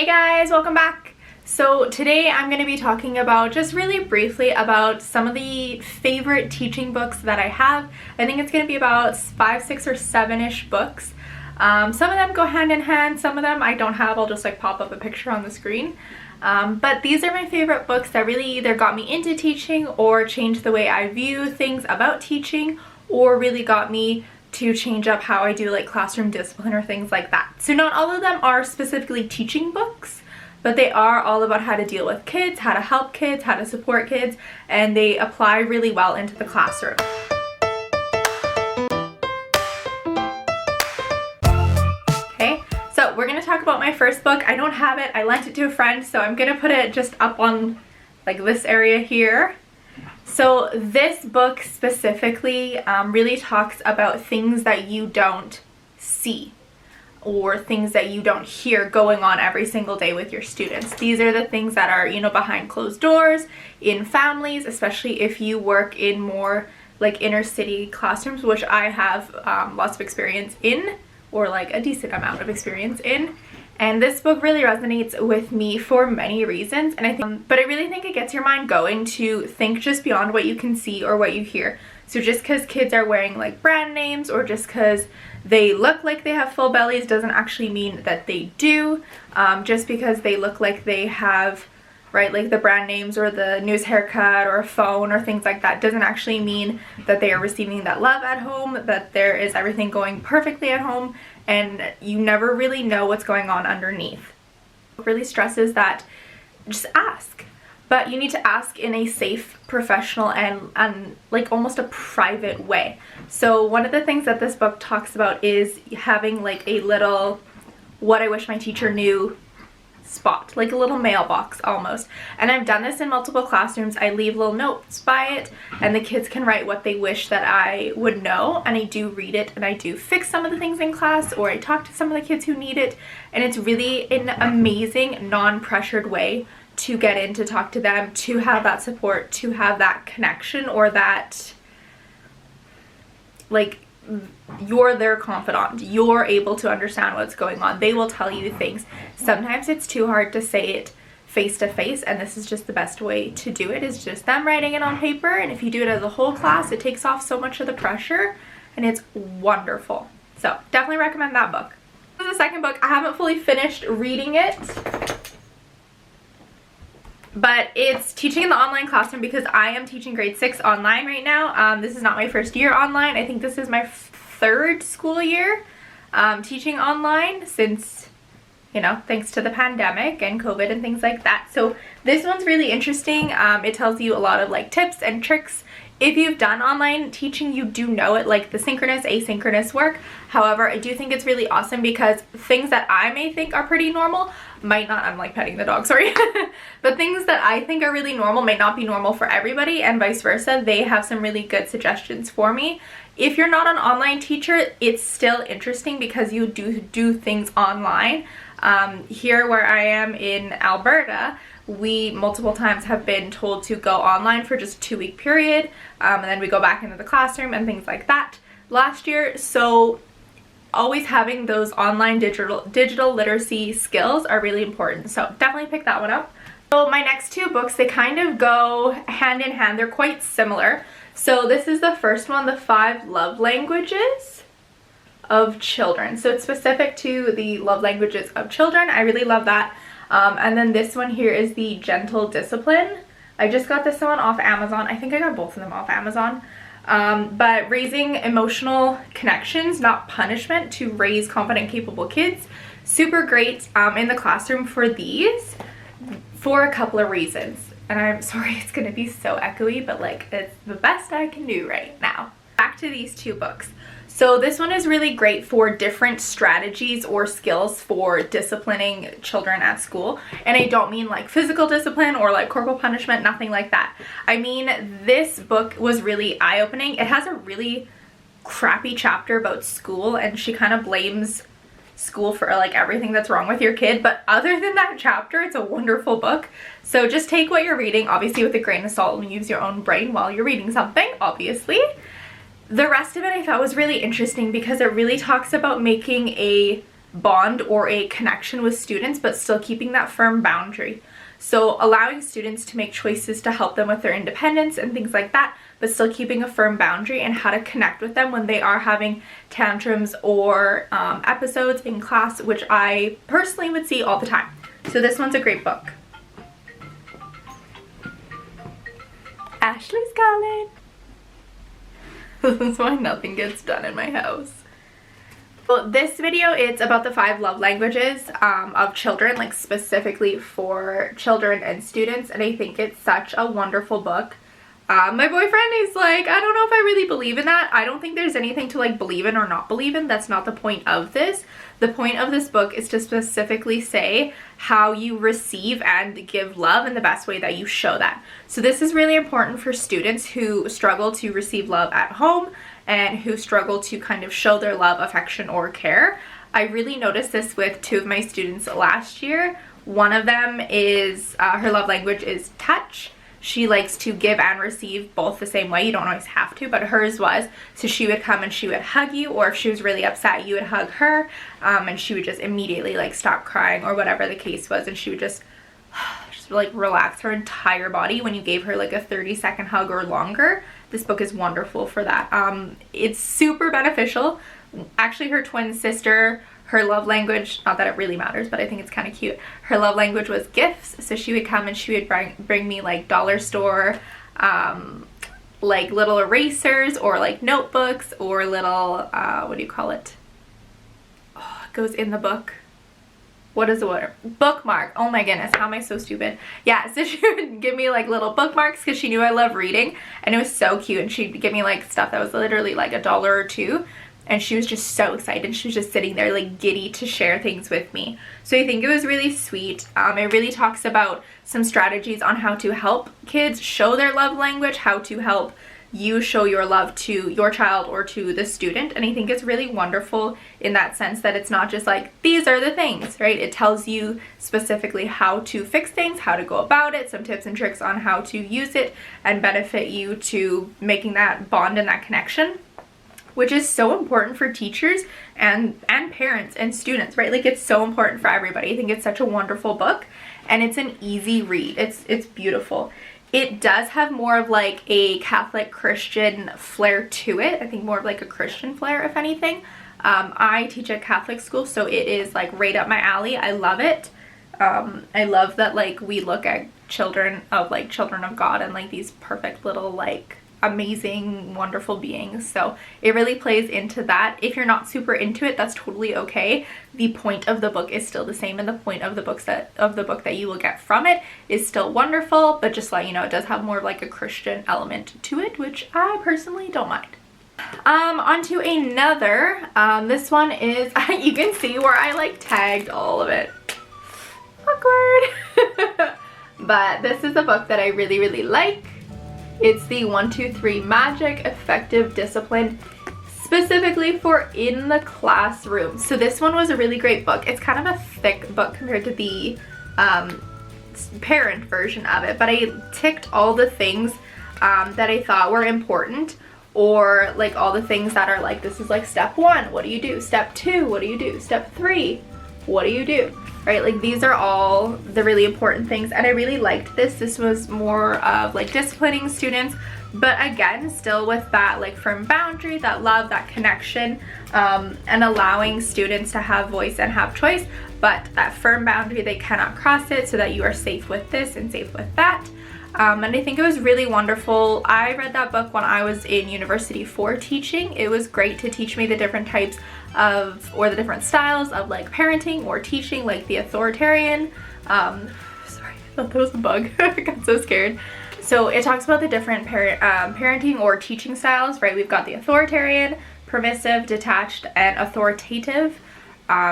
Hey guys, welcome back. So today I'm going to be talking about just really briefly about some of the favorite teaching books that I have. I think it's going to be about 5, 6, or 7-ish books. Some of them go hand in hand, some of them I don't have. I'll just like pop up a picture on the screen. But these are my favorite books that really either got me into teaching or changed the way I view things about teaching, or really got me to change up how I do like classroom discipline or things like that. So not all of them are specifically teaching books, but they are all about how to deal with kids, how to help kids, how to support kids, and they apply really well into the classroom. Okay, so we're gonna talk about my first book. I don't have it, I lent it to a friend, so I'm gonna put it just up on like this area here. So this book specifically really talks about things that you don't see or things that you don't hear going on every single day with your students. These are the things that are, behind closed doors, in families, especially if you work in more like inner city classrooms, which I have lots of experience in, or like a decent amount of experience in. And this book really resonates with me for many reasons, and but I really think it gets your mind going to think just beyond what you can see or what you hear. So just because kids are wearing like brand names, or just because they look like they have full bellies, doesn't actually mean that they do. Just because they look like they have, right, like the brand names or the newest haircut or a phone or things like that, doesn't actually mean that they are receiving that love at home, that there is everything going perfectly at home, and you never really know what's going on underneath. It really stresses that just ask, but you need to ask in a safe, professional, and like almost a private way. So one of the things that this book talks about is having like a little what I wish my teacher knew spot, like a little mailbox almost. And I've done this in multiple classrooms. I leave little notes by it, and the kids can write what they wish that I would know, and I do read it, and I do fix some of the things in class, or I talk to some of the kids who need it. And it's really an amazing non-pressured way to get in, to talk to them, to have that support, to have that connection, or that like you're their confidant. You're able to understand what's going on. They will tell you things. Sometimes it's too hard to say it face to face, and this is just the best way to do it, is just them writing it on paper. And if you do it as a whole class, it takes off so much of the pressure, and it's wonderful. So definitely recommend that book. This is the second book. I haven't fully finished reading it, but it's Teaching in the Online Classroom, because I am teaching grade 6 online right now. This is not my first year online. I think this is my third school year teaching online since, thanks to the pandemic and COVID and things like that. So this one's really interesting. It tells you a lot of like tips and tricks. If you've done online teaching, you do know it, like the synchronous, asynchronous work. However, I do think it's really awesome because things that I may think are pretty normal might not, I'm like petting the dog, sorry, but things that I think are really normal may not be normal for everybody, and vice versa. They have some really good suggestions for me. If you're not an online teacher, it's still interesting because you do things online. Here where I am in Alberta, we multiple times have been told to go online for just a 2-week period, and then we go back into the classroom and things like that last year. So always having those online digital literacy skills are really important. So definitely pick that one up. So my next two books, they kind of go hand in hand. They're quite similar. So this is the first one, The 5 Love Languages of Children. So it's specific to the love languages of children. I really love that. And then this one here is The Gentle Discipline. I just got this one off Amazon. I think I got both of them off Amazon. But raising emotional connections, not punishment, to raise confident, capable kids. Super great in the classroom for these, for a couple of reasons. And I'm sorry it's gonna be so echoey, but like it's the best I can do right now. Back to these two books. So this one is really great for different strategies or skills for disciplining children at school. And I don't mean like physical discipline or like corporal punishment, nothing like that. I mean, this book was really eye-opening. It has a really crappy chapter about school, and she kind of blames school for like everything that's wrong with your kid. But other than that chapter, it's a wonderful book. So just take what you're reading, obviously with a grain of salt, and use your own brain while you're reading something, obviously. The rest of it I thought was really interesting because it really talks about making a bond or a connection with students, but still keeping that firm boundary. So allowing students to make choices to help them with their independence and things like that, but still keeping a firm boundary and how to connect with them when they are having tantrums or episodes in class, which I personally would see all the time. So this one's a great book. Ashley's calling. This is why nothing gets done in my house. Well, this video, it's about the 5 love languages of children, like specifically for children and students, and I think it's such a wonderful book. My boyfriend is like, I don't know if I really believe in that. I don't think there's anything to like believe in or not believe in. That's not the point of this. The point of this book is to specifically say how you receive and give love in the best way that you show that. So this is really important for students who struggle to receive love at home and who struggle to kind of show their love, affection, or care. I really noticed this with 2 of my students last year. One of them is, her love language is touch. She likes to give and receive both the same way. You don't always have to, but hers was. So she would come and she would hug you, or if she was really upset, you would hug her, and she would just immediately like stop crying or whatever the case was, and she would just like relax her entire body when you gave her like a 30-second hug or longer. This book is wonderful for that. It's super beneficial. Actually, her twin sister, her love language, not that it really matters, but I think it's kind of cute. Her love language was gifts. So she would come and she would bring me like dollar store, like little erasers or like notebooks or little, what do you call it? Oh, it goes in the book. What is the word? Bookmark. Oh my goodness, how am I so stupid? Yeah, so she would give me like little bookmarks because she knew I love reading, and it was so cute. And she'd give me like stuff that was literally like $1 or $2. And she was just so excited. She was just sitting there like giddy to share things with me. So I think it was really sweet. It really talks about some strategies on how to help kids show their love language, how to help you show your love to your child or to the student. And I think it's really wonderful in that sense that it's not just like, these are the things, right? It tells you specifically how to fix things, how to go about it, some tips and tricks on how to use it and benefit you to making that bond and that connection, which is so important for teachers and parents and students, right? Like, it's so important for everybody. I think it's such a wonderful book, and it's an easy read. It's beautiful. It does have more of like a Catholic Christian flair to it. I think more of like a Christian flair, if anything. I teach at Catholic school, so it is like right up my alley. I love it. I love that like we look at children of God and like these perfect little like amazing, wonderful beings. So it really plays into that. If you're not super into it, that's totally okay. The point of the book is still the same, and the point of the book that you will get from it is still wonderful, but just let you know, it does have more of like a Christian element to it, which I personally don't mind. On to another. This one is, you can see where I like tagged all of it. Awkward. But this is a book that I really, really like. It's the 1, 2, 3 Magic Effective Discipline, specifically for in the classroom. So this one was a really great book. It's kind of a thick book compared to the parent version of it, but I ticked all the things that I thought were important, or like all the things that are like, this is like step 1, what do you do? Step 2, what do you do? Step 3, what do you do? Right, like these are all the really important things, and I really liked this. This was more of like disciplining students, but again, still with that like firm boundary, that love, that connection, and allowing students to have voice and have choice, but that firm boundary, they cannot cross it, so that you are safe with this and safe with that. And I think it was really wonderful. I read that book when I was in university for teaching. It was great to teach me the different types of, or the different styles of like parenting or teaching, like the authoritarian. Sorry, I thought that was a bug. I got so scared. So it talks about the different parenting or teaching styles, right? We've got the authoritarian, permissive, detached, and authoritative.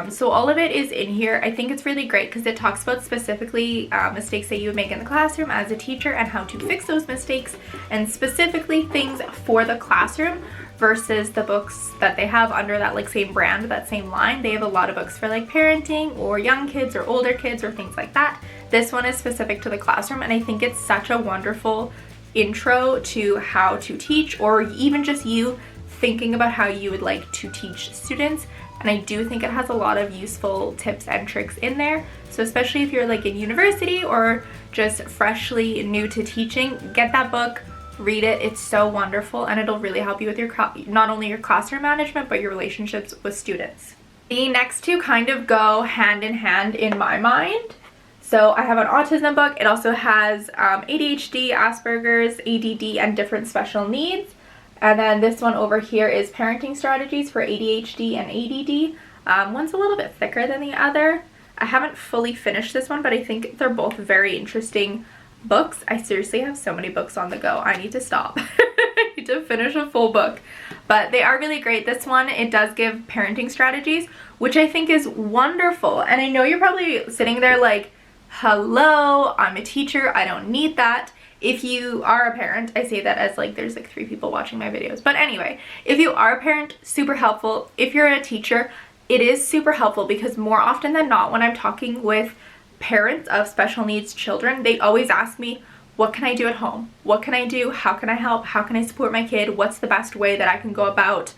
So all of it is in here. I think it's really great because it talks about specifically mistakes that you would make in the classroom as a teacher and how to fix those mistakes, and specifically things for the classroom versus the books that they have under that like same brand, that same line. They have a lot of books for like parenting or young kids or older kids or things like that. This one is specific to the classroom, and I think it's such a wonderful intro to how to teach, or even just you thinking about how you would like to teach students, and I do think it has a lot of useful tips and tricks in there. So especially if you're like in university or just freshly new to teaching, get that book, read it. It's so wonderful, and it'll really help you with your not only your classroom management but your relationships with students. The next two kind of go hand in hand in my mind. So I have an autism book. It also has ADHD, Asperger's, ADD, and different special needs. And then this one over here is parenting strategies for ADHD and ADD. One's a little bit thicker than the other. I haven't fully finished this one, but I think they're both very interesting books. I seriously have so many books on the go. I need to stop. I need to finish a full book. But they are really great. This one, it does give parenting strategies, which I think is wonderful. And I know you're probably sitting there like, hello, I'm a teacher, I don't need that. If you are a parent, I say that as like there's like 3 people watching my videos, but anyway, if you are a parent, super helpful. If you're a teacher, it is super helpful, because more often than not when I'm talking with parents of special needs children, they always ask me, what can I do at home? What can I do? How can I help? How can I support my kid? What's the best way that I can go about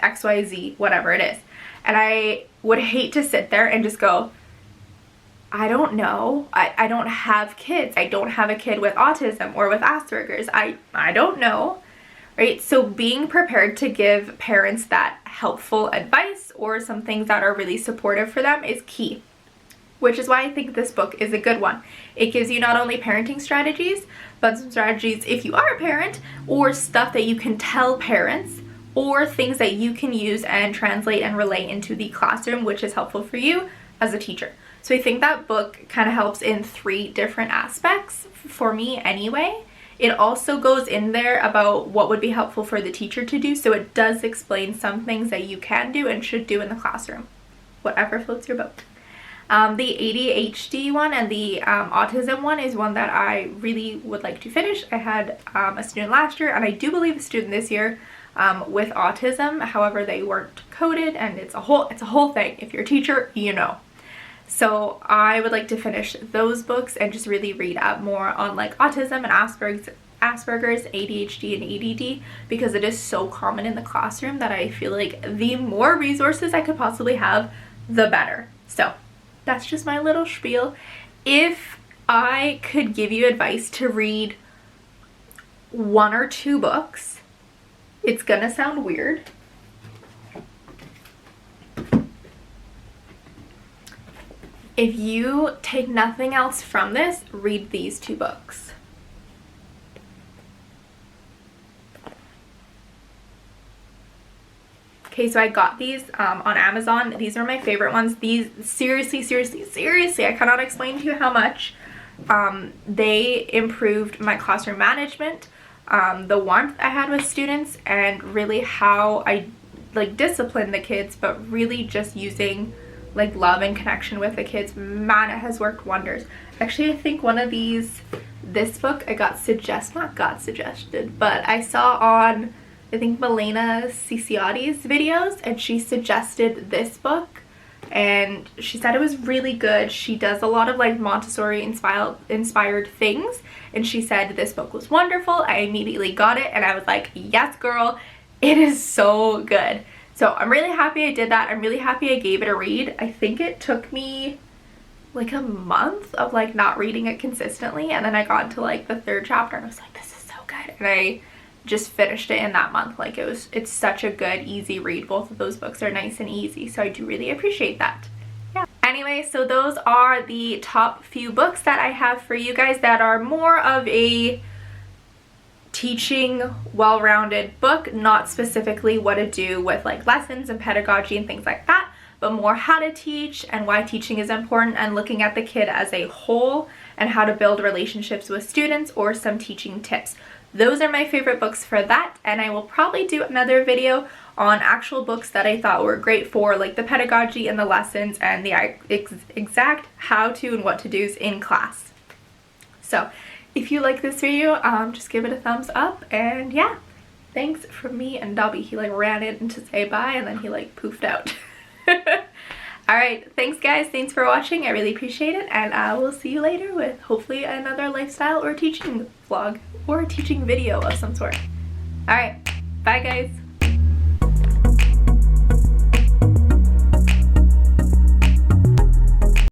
XYZ, whatever it is? And I would hate to sit there and just go, I don't know. I don't have kids. I don't have a kid with autism or with Asperger's. I don't know, right? So being prepared to give parents that helpful advice or some things that are really supportive for them is key, which is why I think this book is a good one. It gives you not only parenting strategies, but some strategies if you are a parent, or stuff that you can tell parents, or things that you can use and translate and relay into the classroom, which is helpful for you as a teacher. So I think that book kind of helps in 3 different aspects for me anyway. It also goes in there about what would be helpful for the teacher to do, so it does explain some things that you can do and should do in the classroom. Whatever floats your boat. The ADHD one and the autism one is one that I really would like to finish. I had a student last year, and I do believe a student this year with autism. However, they weren't coded, and it's a whole thing. If you're a teacher, you know. So I would like to finish those books and just really read up more on like autism and Asperger's, ADHD, and ADD, because it is so common in the classroom that I feel like the more resources I could possibly have, the better. So that's just my little spiel. If I could give you advice to read 1 or 2 books, it's gonna sound weird. If you take nothing else from this, read these 2 books. Okay, so I got these on Amazon. These are my favorite ones. These, seriously, I cannot explain to you how much they improved my classroom management, the warmth I had with students, and really how I like discipline the kids, but really just using like love and connection with the kids. Man, it has worked wonders. Actually, I think one of these, this book I not got suggested, but I saw on, I think, Milena Ciciotti's videos, and she suggested this book, and she said it was really good. She does a lot of like Montessori inspired things, and she said this book was wonderful. I immediately got it, and I was like, yes girl, it is so good. So I'm really happy I did that. I'm really happy I gave it a read. I think it took me like a month of like not reading it consistently, and then I got into like the 3rd chapter and I was like, this is so good, and I just finished it in that month. Like it's such a good, easy read. Both of those books are nice and easy, so I do really appreciate that. Yeah. Anyway, so those are the top few books that I have for you guys that are more of a teaching, well-rounded book, not specifically what to do with like lessons and pedagogy and things like that, but more how to teach and why teaching is important, and looking at the kid as a whole and how to build relationships with students, or some teaching tips. Those are my favorite books for that, and I will probably do another video on actual books that I thought were great for like the pedagogy and the lessons and the exact how to and what to do's in class. So if you like this video, just give it a thumbs up, and yeah, thanks from me and Dobby. He like ran in to say bye, and then he like poofed out. Alright, thanks guys, thanks for watching, I really appreciate it, and I will see you later with hopefully another lifestyle or teaching vlog, or a teaching video of some sort. Alright, bye guys.